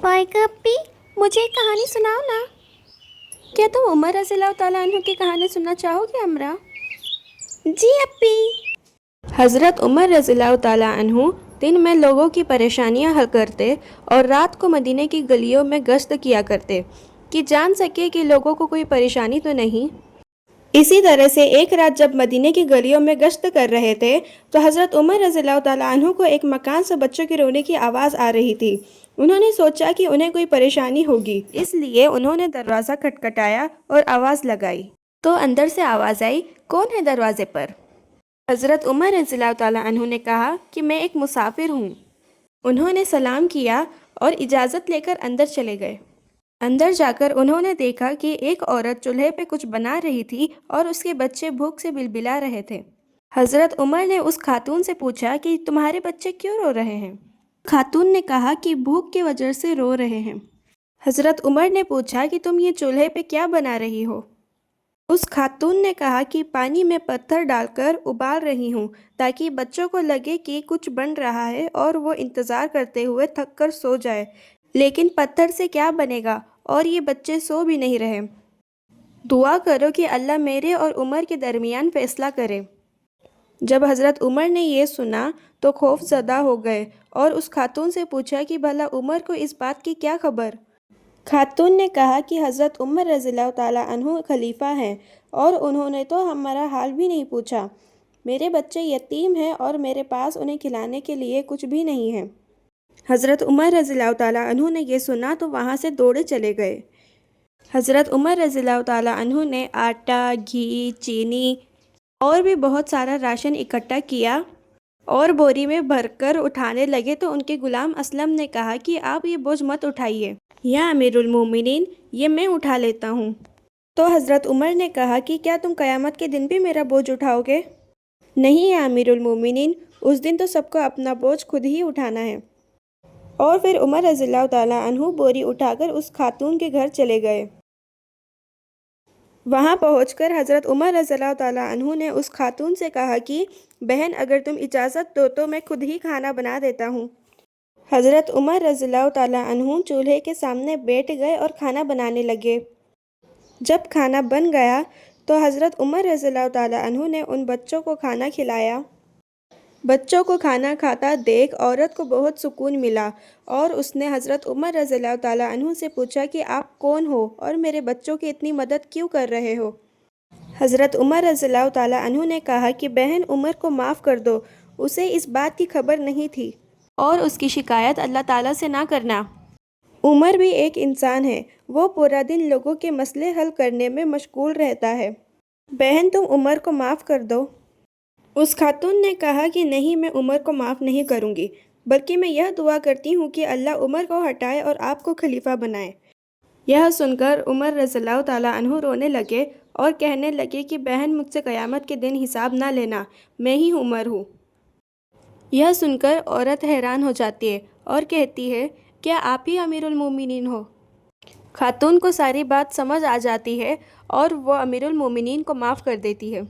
पायका अप्पी, मुझे एक कहानी सुनाओ ना। क्या तुम उमर रज़ी अल्लाह ताला अन्हु की कहानी सुनना चाहोगे हमरा? जी अप्पी। हज़रत उमर रज़ी अल्लाह ताला अन्हु दिन में लोगों की परेशानियां हल करते और रात को मदीने की गलियों में गश्त किया करते कि जान सके कि लोगों को कोई परेशानी तो नहीं। इसी तरह से एक रात जब मदीने की गलियों में गश्त कर रहे थे तो हज़रत उमर रज़ी अल्लाह ताला अन्हु को एक मकान से बच्चों के रोने की आवाज़ आ रही थी। उन्होंने सोचा कि उन्हें कोई परेशानी होगी, इसलिए उन्होंने दरवाज़ा खटखटाया और आवाज़ लगाई। तो अंदर से आवाज़ आई, कौन है दरवाजे पर? हज़रत उमर रज़ी अल्लाह ताला अन्हु ने कहा कि मैं एक मुसाफिर हूँ। उन्होंने सलाम किया और इजाज़त लेकर अंदर चले गए। अंदर जाकर उन्होंने देखा कि एक औरत चूल्हे पे कुछ बना रही थी और उसके बच्चे भूख से बिलबिला रहे थे। हज़रत उमर ने उस खातून से पूछा कि तुम्हारे बच्चे क्यों रो रहे हैं? खातून ने कहा कि भूख की वजह से रो रहे हैं। हज़रत उमर ने पूछा कि तुम ये चूल्हे पे क्या बना रही हो? उस खातून ने कहा कि पानी में पत्थर डालकर उबाल रही हूँ ताकि बच्चों को लगे कि कुछ बन रहा है और वो इंतज़ार करते हुए थक कर सो जाए, लेकिन पत्थर से क्या बनेगा और ये बच्चे सो भी नहीं रहे। दुआ करो कि अल्लाह मेरे और उमर के दरमियान फ़ैसला करे। जब हज़रत उमर ने ये सुना तो खौफज़दा हो गए और उस खातून से पूछा कि भला उमर को इस बात की क्या खबर? खातून ने कहा कि हज़रत उमर रज़ी अल्लाह ताला अन्हु खलीफा हैं और उन्होंने तो हमारा हाल भी नहीं पूछा। मेरे बच्चे यतीम हैं और मेरे पास उन्हें खिलाने के लिए कुछ भी नहीं है। हज़रत उमर रज़ी अल्लाह ताला अन्हु ने ये सुना तो वहाँ से दौड़े चले गए। हज़रत उमर रज़ी अल्लाह ताला अन्हु ने आटा, घी, चीनी और भी बहुत सारा राशन इकट्ठा किया और बोरी में भरकर उठाने लगे तो उनके गुलाम असलम ने कहा कि आप ये बोझ मत उठाइए, या अमीरुल मोमिनीन, ये मैं उठा लेता हूँ। तो हज़रत उमर ने कहा कि क्या तुम क़यामत के दिन भी मेरा बोझ उठाओगे? नहीं या अमीरुल मोमिनीन, उस दिन तो सबको अपना बोझ खुद ही उठाना है। और फिर उमर रज़ी अल्लाह ताला अन्हु बोरी उठाकर उस खातून के घर चले गए। वहाँ पहुँचकर हज़रत उमर रज़ी अल्लाह ताला अन्हु ने उस खातून से कहा कि बहन, अगर तुम इजाज़त दो तो मैं खुद ही खाना बना देता हूँ। हज़रत उमर रज़ी अल्लाह ताला अन्हु चूल्हे के सामने बैठ गए और खाना बनाने लगे। जब खाना बन गया तो हज़रत उमर रज़ी अल्लाह ताला अन्हु ने उन बच्चों को खाना खिलाया। बच्चों को खाना खाता देख औरत को बहुत सुकून मिला और उसने हज़रत उमर रज़ी अल्लाह ताला अन्हु से पूछा कि आप कौन हो और मेरे बच्चों की इतनी मदद क्यों कर रहे हो? हज़रत उमर रज़ी अल्लाह ताला अन्हु ने कहा कि बहन, उमर को माफ़ कर दो, उसे इस बात की खबर नहीं थी और उसकी शिकायत अल्लाह ताला से ना करना। उमर भी एक इंसान है, वो पूरा दिन लोगों के मसले हल करने में मशगूल रहता है। बहन, तुम उमर को माफ़ कर दो। उस खातून ने कहा कि नहीं, मैं उमर को माफ़ नहीं करूँगी, बल्कि मैं यह दुआ करती हूँ कि अल्लाह उमर को हटाए और आपको खलीफा बनाए। यह सुनकर उमर रज़ी अल्लाह ताला अन्हु रोने लगे और कहने लगे कि बहन, मुझसे क़यामत के दिन हिसाब ना लेना, मैं ही उमर हूँ। यह सुनकर औरत हैरान हो जाती है और कहती है, क्या आप ही अमीरुल मोमिनीन हो? खातून को सारी बात समझ आ जाती है और वो अमीरुल मोमिनीन को माफ़ कर देती है।